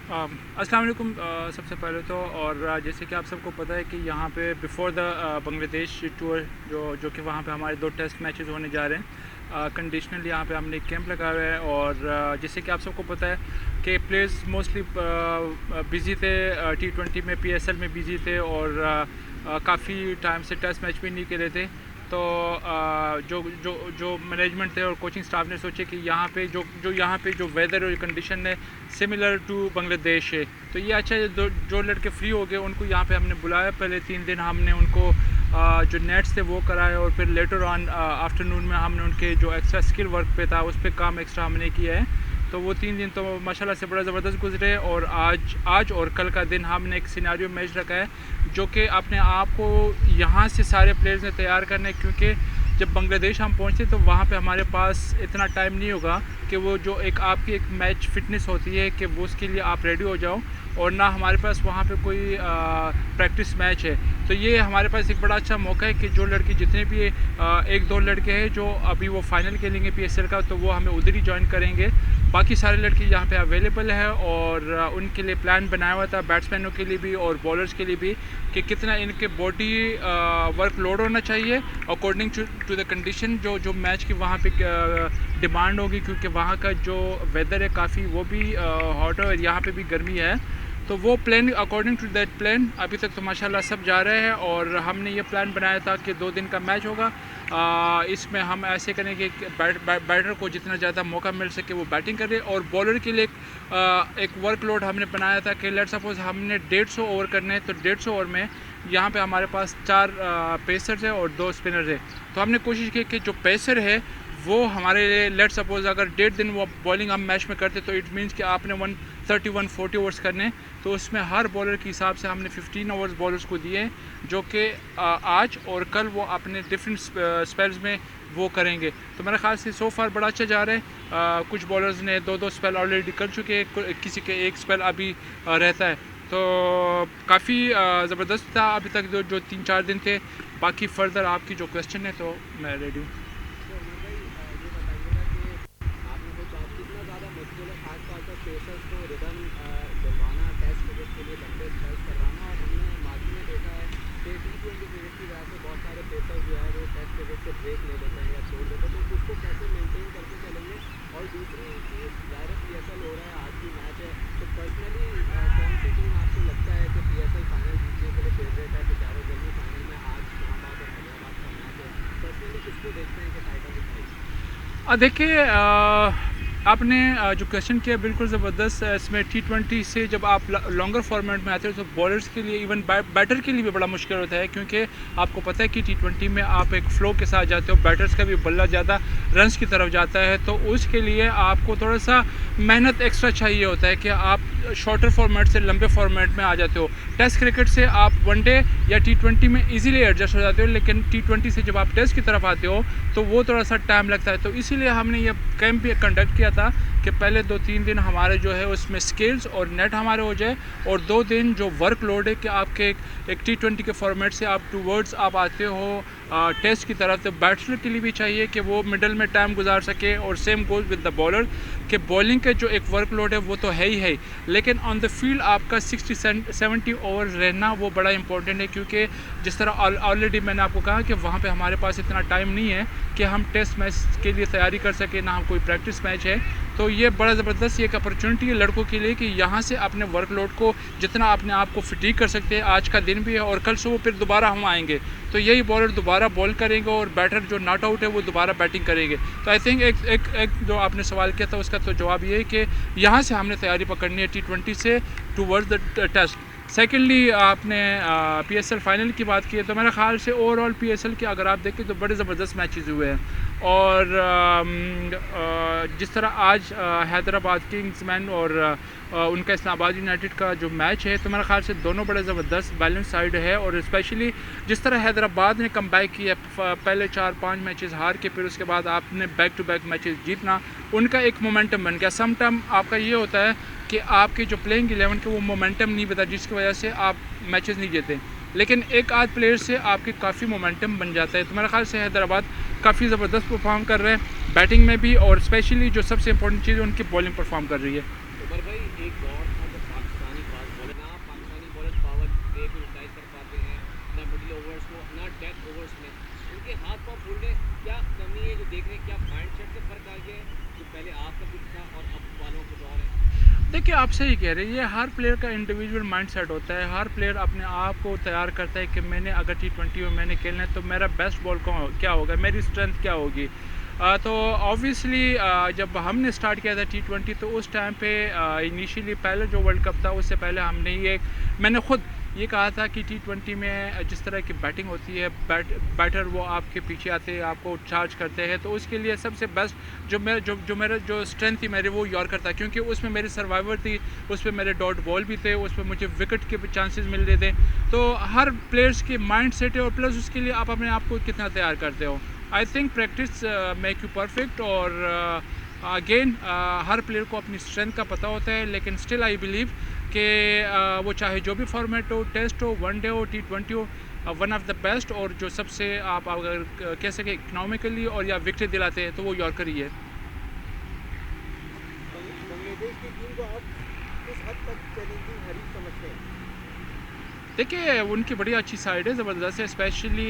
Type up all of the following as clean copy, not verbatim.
अस्सलाम वालेकुम। सबसे पहले तो और जैसे कि आप सबको पता है कि यहाँ पे बिफ़ोर द बांग्लादेश टूर जो कि वहाँ पे हमारे 2 टेस्ट मैचेस होने जा रहे हैं। कंडीशनली यहाँ पे हमने एक कैंप लगाया हुआ है और जैसे कि आप सबको पता है कि प्लेयर्स मोस्टली बिज़ी थे, T20 में PSL में बिज़ी थे और काफ़ी टाइम से टेस्ट मैच भी नहीं खेले थे। तो जो जो जो मैनेजमेंट थे और कोचिंग स्टाफ ने सोचे कि यहाँ पे यहाँ पे जो वेदर और कंडीशन है सिमिलर टू बांग्लादेश है, तो ये अच्छा है। जो लड़के फ्री हो गए उनको यहाँ पे हमने बुलाया। पहले 3 दिन हमने उनको जो नेट्स थे वो कराया और फिर लेटर ऑन आफ्टरनून में हमने उनके जो एक्स्ट्रा स्किल वर्क पे था उस पर काम एक्स्ट्रा हमने किया है। तो वो 3 दिन तो माशाल्लाह से बड़ा ज़बरदस्त गुजरे और आज और कल का दिन हमने एक सिनेरियो मैच रखा है जो कि अपने आप को यहाँ से सारे प्लेयर्स ने तैयार करने, क्योंकि जब बांग्लादेश हम पहुँचते तो वहाँ पे हमारे पास इतना टाइम नहीं होगा कि वो जो एक आपकी एक मैच फिटनेस होती है कि वो उसके लिए आप रेडी हो जाओ, और ना हमारे पास वहाँ पे कोई प्रैक्टिस मैच है। तो ये हमारे पास एक बड़ा अच्छा मौका है कि जो लड़के जितने भी 1-2 लड़के हैं जो अभी वो फाइनल खेलेंगे PSL का, तो वो हमें उधर ही ज्वाइन करेंगे। बाकी सारे लड़के यहाँ पे अवेलेबल है और उनके लिए प्लान बनाया हुआ था बैट्समैनों के लिए भी और बॉलर्स के लिए भी कि कितना इनके बॉडी वर्क लोड होना चाहिए अकॉर्डिंग टू द कंडीशन जो मैच की वहाँ पे डिमांड होगी, क्योंकि वहाँ का जो वेदर है काफ़ी वो भी हॉट है और यहाँ पे भी गर्मी है। तो वो plan according to that plan अभी तक तो माशाल्लाह सब जा रहे हैं और हमने ये प्लान बनाया था कि 2 दिन का मैच होगा। इसमें हम ऐसे करेंगे कि बैटर को जितना ज़्यादा मौका मिल सके वो बैटिंग करे और बॉलर के लिए एक वर्कलोड हमने बनाया था कि लेट सपोज हमने 150 ओवर करने हैं, तो 150 ओवर में यहाँ पे हमारे पास 4 पेसर्स है और 2 स्पिनर्स है। तो हमने कोशिश की कि जो पेसर है वो हमारे लिए लेट सपोज अगर 1.5 दिन वो बॉलिंग हम मैच में करते तो इट मीन्स कि आपने 130-140 ओवर्स करने, तो उसमें हर बॉलर के हिसाब से हमने 15 ओवर्स बॉलर्स को दिए जो कि आज और कल वो अपने डिफरेंट स्पेल्स में वो करेंगे। तो मेरे ख्याल से सो फार बड़ा अच्छा जा रहा है। कुछ बॉलर्स ने 2-2 स्पेल ऑलरेडी कर चुके हैं, किसी के एक स्पेल अभी रहता है। तो काफ़ी ज़बरदस्त था अभी तक जो 3-4 दिन थे। बाकी फर्दर आपकी जो क्वेश्चन है तो मैं रेडी हूँ। पेसर्स को रिदम दिलवाना, टेस्ट क्रिकेट के लिए लंबे स्पेल्स करवाना, और हमने माजी में देखा है कि T20 क्रिकेट की वजह से बहुत सारे पेसर्स जो है वो टेस्ट क्रिकेट से ब्रेक ले लेते हैं या छोड़ देते हैं, तो उसको कैसे मेंटेन करके चलेंगे। और दूसरी चीज़, ज़ाहिर PSL हो रहा है, आज की मैच है, तो पर्सनली कौन सी टीम आपको लगता है कि PSL फाइनल जीतने के लिए फेवरेट है? पिचारो जल्दी फाइनल में आज इस्लामाबाद और हैदराबाद का मैच है, पर्सनली किसको देखते हैं कि टाइटल उठाएगी? देखिए, आपने जो क्वेश्चन किया बिल्कुल ज़बरदस्त है। इसमें T20 से जब आप लॉन्गर फॉर्मेट में आते हो तो बॉलर्स के लिए इवन बैटर के लिए भी बड़ा मुश्किल होता है, क्योंकि आपको पता है कि T20 में आप एक फ़्लो के साथ जाते हो, बैटर्स का भी बल्ला ज़्यादा रन्स की तरफ जाता है, तो उसके लिए आपको थोड़ा सा मेहनत एक्स्ट्रा चाहिए होता है कि आप शॉर्टर फॉर्मेट से लंबे फॉर्मेट में आ जाते हो। टेस्ट क्रिकेट से आप वनडे या T20 में ईजिली एडजस्ट हो जाते हो, लेकिन T20 से जब आप टेस्ट की तरफ आते हो तो वो थोड़ा सा टाइम लगता है। तो इसीलिए हमने ये कैंप भी कंडक्ट किया था कि पहले 2-3 दिन हमारे जो है उसमें स्किल्स और नेट हमारे हो जाए, और 2 दिन जो वर्कलोड है कि आपके एक T20 के फॉर्मेट से आप टूवर्ड्स आप आते हो टेस्ट की तरफ, तो बैट्समैन के लिए भी चाहिए कि वो मिडल में टाइम गुजार सके, और same goes with the bowler कि बॉलिंग का जो एक वर्कलोड है वो तो है ही है, लेकिन ऑन द फील्ड आपका 60-70 ओवर रहना वो बड़ा इंपॉर्टेंट है, क्योंकि जिस तरह ऑलरेडी मैंने आपको कहा कि वहाँ पे हमारे पास इतना टाइम नहीं है कि हम टेस्ट मैच के लिए तैयारी कर सकें, ना हम कोई प्रैक्टिस मैच है। तो ये बड़ा ज़बरदस्त एक अपॉर्चुनिटी है लड़कों के लिए कि यहाँ से अपने वर्कलोड को जितना अपने आप को फिटीक कर सकते हैं। आज का दिन भी है और कल सुबह फिर दोबारा हम आएंगे, तो यही बॉलर दोबारा बॉल करेंगे और बैटर जो नॉट आउट है वो दोबारा बैटिंग करेंगे। तो आई थिंक एक जो आपने सवाल किया था उसका तो जवाब ये है कि यहाँ से हमने तैयारी पकड़नी है T20 से टूवर्ड्स द टेस्ट। सेकेंडली आपने PSL फाइनल की बात की है, तो मेरे ख़्याल से ओवरऑल PSL के अगर आप देखें तो बड़े ज़बरदस्त मैचेस हुए हैं, और जिस तरह आज हैदराबाद किंग्समैन और उनका इस्लामाबाद यूनाइटेड का जो मैच है, तो मेरे ख़्याल से दोनों बड़े ज़बरदस्त बैलेंस साइड है, और स्पेशली जिस तरह हैदराबाद ने कम बैक किया, पहले 4-5 मैचेस हार के फिर उसके बाद आपने बैक टू बैक मैचेस जीतना, उनका एक मोमेंटम बन गया। सम टाइम आपका ये होता है कि आपके जो प्लेइंग 11 के वो मोमेंटम नहीं बता, जिसकी वजह से आप मैचेस नहीं जीते, लेकिन एक आध प्लेयर से आपके काफ़ी मोमेंटम बन जाता है। तो मेरे ख्याल से हैदराबाद काफ़ी ज़बरदस्त परफॉर्म कर रहे हैं बैटिंग में भी, और स्पेशली जो सबसे इंपॉर्टेंट चीज़ है उनकी बॉलिंग परफॉर्म कर रही है। उमर भाई, एक दौर था जब आप सही कह रहे हैं, ये हर प्लेयर का इंडिविजुअल माइंडसेट होता है। हर प्लेयर अपने आप को तैयार करता है कि मैंने अगर T20 में मैंने खेलना है तो मेरा बेस्ट बॉल क्या होगा, मेरी स्ट्रेंथ क्या होगी। तो ऑब्वियसली जब हमने स्टार्ट किया था T20 तो उस टाइम पे इनिशियली पहले जो वर्ल्ड कप था उससे पहले मैंने खुद ये कहा था कि T20 में जिस तरह की बैटिंग होती है, बैटर वो आपके पीछे आते हैं, आपको चार्ज करते हैं, तो उसके लिए सबसे बेस्ट जो स्ट्रेंथ थी मेरी वो यॉर्कर था, क्योंकि उसमें मेरी सर्वाइवर थी, उसमें मेरे डॉट बॉल भी थे, उसमें मुझे विकेट के चांसेस मिल रहे थे। तो हर प्लेयर्स के माइंड सेट है और प्लस उसके लिए आप अपने आप को कितना तैयार करते हो। I think practice make you perfect. और अगेन हर प्लेयर को अपनी स्ट्रेंथ का पता होता है, लेकिन स्टिल आई बिलीव कि वो चाहे जो भी फॉर्मेट हो, टेस्ट हो, वनडे हो, T20 हो, वन ऑफ द बेस्ट और जो सबसे आप अगर कह सके इकनॉमिकली और या विकेट दिलाते हैं तो वो यॉर्कर ही है। बांग्लादेश की टीम को आप किस हद तक चैलेंजिंग हरीफ समझते हैं? देखिए उनकी बड़ी अच्छी साइड है, ज़बरदस्त है, स्पेशली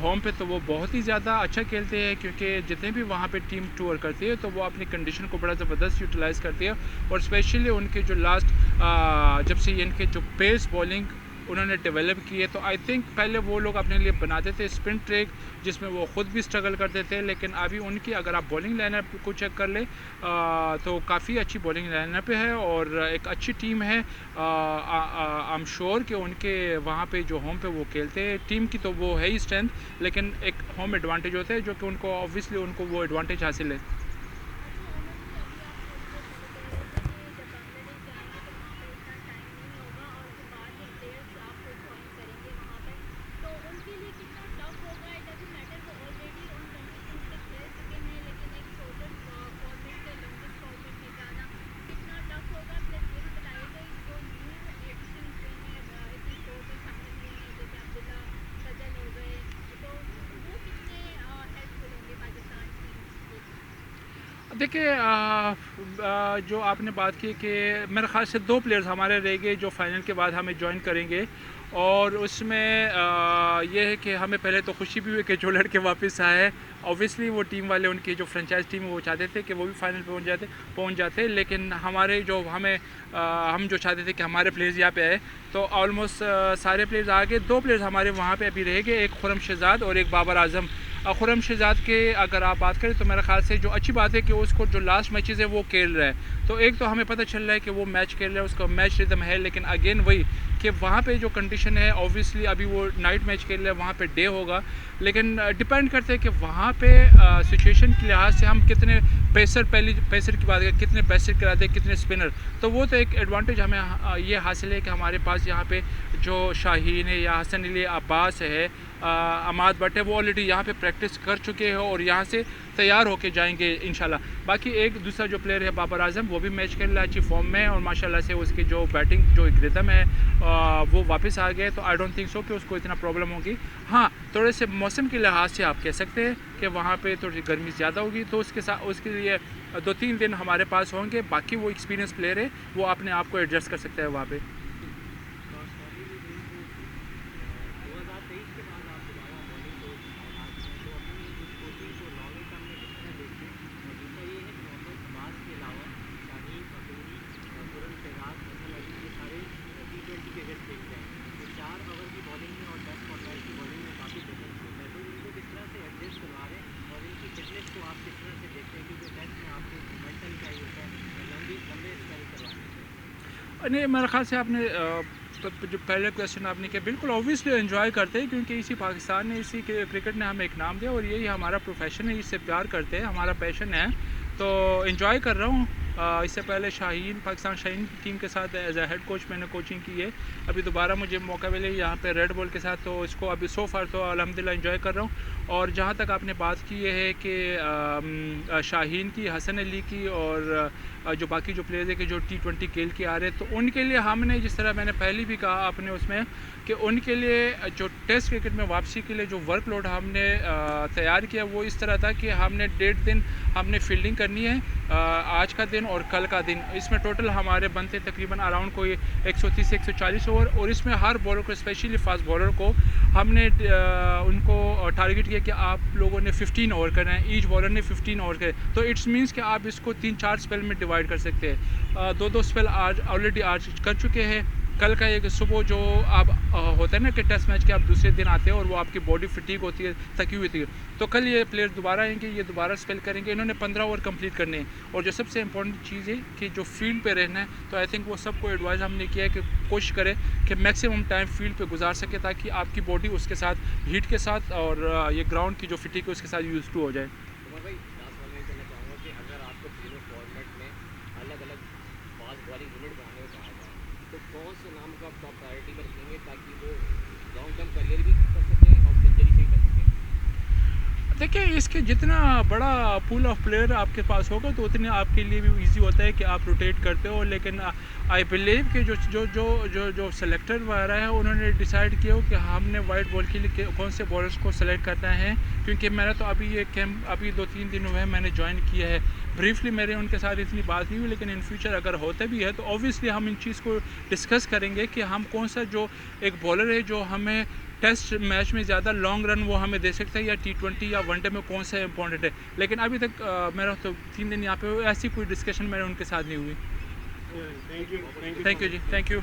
होम पे तो वो बहुत ही ज़्यादा अच्छा खेलते हैं, क्योंकि जितने भी वहाँ पे टीम टूर करती है तो वो अपनी कंडीशन को बड़ा ज़बरदस्त यूटिलाइज़ करती है। और स्पेशली उनके जो लास्ट जब से इनके जो पेस बॉलिंग उन्होंने डेवलप की है, तो आई थिंक पहले वो लोग अपने लिए बनाते थे स्पिन ट्रैक जिसमें वो ख़ुद भी स्ट्रगल करते थे, लेकिन अभी उनकी अगर आप बॉलिंग लाइनअप को चेक कर ले तो काफ़ी अच्छी बॉलिंग लाइनअप है और एक अच्छी टीम है। आई एम श्योर कि उनके वहाँ पे जो होम पे वो खेलते हैं टीम की तो वो है ही स्ट्रेंथ, लेकिन एक होम एडवांटेज होता है जो कि उनको ऑब्वियसली उनको वो एडवांटेज हासिल है। देखिए जो आपने बात की कि मेरे ख़्याल से 2 प्लेयर्स हमारे रह गए जो फाइनल के बाद हमें ज्वाइन करेंगे, और उसमें ये है कि हमें पहले तो खुशी भी हुई कि जो लड़के वापस आए। ऑब्वियसली वो टीम वाले उनकी जो फ्रेंचाइज टीम है वो चाहते थे कि वो भी फाइनल पहुंच जाते, लेकिन हमारे जो हम जो चाहते थे कि हमारे प्लेयर्स यहाँ पे आए, तो ऑलमोस्ट सारे प्लेयर्स आ गए। 2 प्लेयर्स हमारे वहाँ पे अभी रह गए, एक खुर्रम शहजाद और एक बाबर आजम। खुर्रम शहजाद के अगर आप बात करें तो मेरे ख्याल से जो अच्छी बात है कि उसको जो लास्ट मैचेस है वो खेल रहा है, तो एक तो हमें पता चल रहा है कि वो मैच खेल रहा है, उसका मैच रिदम है, लेकिन अगेन वही कि वहाँ पे जो कंडीशन है ऑब्वियसली अभी वो नाइट मैच खेल रहा है, वहाँ पे डे होगा, लेकिन डिपेंड करते हैं कि वहाँ पे सिचुएशन के लिहाज से हम कितने पेसर की बात करें, कितने पेसर कराते हैं, कितने स्पिनर, तो वो तो एक एडवांटेज हमें ये हासिल है कि हमारे पास यहाँ पे जो शाहीन है या हसन अली अब्बास है, अमाद भट्ट है, वो ऑलरेडी यहाँ पे प्रैक्टिस कर चुके हैं और यहाँ से तैयार होके जाएंगे इंशाल्लाह। बाकी एक दूसरा जो प्लेयर है बाबर आजम, वो भी मैच खेल रहा है, अच्छी फॉर्म में है और माशाल्लाह से उसकी जो बैटिंग जो एक रिदम है वो वापस आ गए, तो आई डोंट थिंक सो कि उसको इतना प्रॉब्लम होगी। हाँ, थोड़े से मौसम के लिहाज से आप कह सकते हैं कि वहाँ पे थोड़ी गर्मी ज़्यादा होगी, तो उसके लिए 2-3 दिन हमारे पास होंगे। बाकी वो एक्सपीरियंस प्लेयर है, वो अपने आप को एडजस्ट कर सकता है वहाँ पे। नहीं, मेरे ख़्याल से आपने तो जो पहले क्वेश्चन आपने किया बिल्कुल ऑब्वियसली एंजॉय करते हैं, क्योंकि इसी पाकिस्तान ने इसी क्रिकेट ने हमें एक नाम दिया और यही हमारा प्रोफेशन है, इससे प्यार करते हैं, हमारा पैशन है, तो एंजॉय कर रहा हूँ। इससे पहले पाकिस्तान शाहीन की टीम के साथ एज ए हेड कोच मैंने कोचिंग की है, अभी दोबारा मुझे मौका मिले यहाँ पे रेड बॉल के साथ, तो इसको अभी सो फार तो अल्हम्दुलिल्लाह एंजॉय कर रहा हूँ। और जहाँ तक आपने बात की है कि शाहीन की, हसन अली की और जो बाकी जो प्लेयर्स है कि जो T20 खेल के आ रहे हैं, तो उनके लिए हमने जिस तरह मैंने पहले भी कहा आपने उसमें कि उनके लिए जो टेस्ट क्रिकेट में वापसी के लिए जो वर्कलोड हमने तैयार किया वो इस तरह था कि हमने 1.5 दिन हमने फील्डिंग करनी है, आज का दिन और कल का दिन, इसमें टोटल हमारे बनते तकरीबन अराउंड कोई 130 से 140 ओवर, और इसमें हर बॉलर को, स्पेशली फास्ट बॉलर को हमने उनको टारगेट किया कि आप लोगों ने 15 ओवर करना है, ईच बॉलर ने 15 ओवर करे। तो इट्स मीन्स कि आप इसको 3-4 स्पेल में डिवाइड कर सकते हैं। 2-2 स्पेल आज ऑलरेडी आज कर चुके हैं। कल का एक सुबह जो आप होता है ना कि टेस्ट मैच के आप दूसरे दिन आते हैं और वो आपकी बॉडी फिटीक होती है, थकी हुई होती है, तो कल ये प्लेयर दोबारा आएंगे, ये दोबारा स्पेल करेंगे। इन्होंने 15 ओवर कंप्लीट करने हैं। और जो सबसे इंपॉर्टेंट चीज़ है कि जो फील्ड पे रहना है, तो आई थिंक वो सबको एडवाइस हमने किया है कि कोशिश करें कि मैक्सिमम टाइम फील्ड पे गुजार सके, ताकि आपकी बॉडी उसके साथ हीट के साथ और ये ग्राउंड की जो फिटिक है उसके साथ यूज टू हो जाए। उमर भाई, लास्ट वाला मैं कहना चाहूँगा कि अगर आपको तीनों फॉर्मेट में अलग अलग फास्ट बॉलिंग यूनिट बनाने को कहा जाए, तो कौन से नाम का आप टॉप प्रायोरिटी पर रखेंगे ताकि वो लॉन्ग टर्म करियर भी कर सके और सेंचुरी से भी कर सके? देखिए, इसके जितना बड़ा पूल ऑफ प्लेयर आपके पास होगा तो उतने आपके लिए भी इजी होता है कि आप रोटेट करते हो। लेकिन आई बिलीव कि जो सेलेक्टर वगैरह है उन्होंने डिसाइड किया हो कि हमने वाइट बॉल के लिए कौन से बॉलर्स को सेलेक्ट करना है। क्योंकि मैंने तो अभी ये कैंप अभी 2-3 दिन हुए हैं मैंने ज्वाइन किया है। ब्रीफली मेरे उनके साथ इतनी बात नहीं हुई, लेकिन इन फ्यूचर अगर होता भी है तो ऑब्वियसली हम इन चीज़ को डिस्कस करेंगे कि हम कौन सा जो एक बॉलर है जो हमें टेस्ट मैच में ज़्यादा लॉन्ग रन वो हमें दे सकता है, या T20 या वनडे में कौन सा इंपॉर्टेंट है। लेकिन अभी तक मेरा तो 3 दिन यहाँ पे ऐसी कोई डिस्कशन मेरे उनके साथ नहीं हुई। थैंक यू थैंक यू जी, थैंक यू।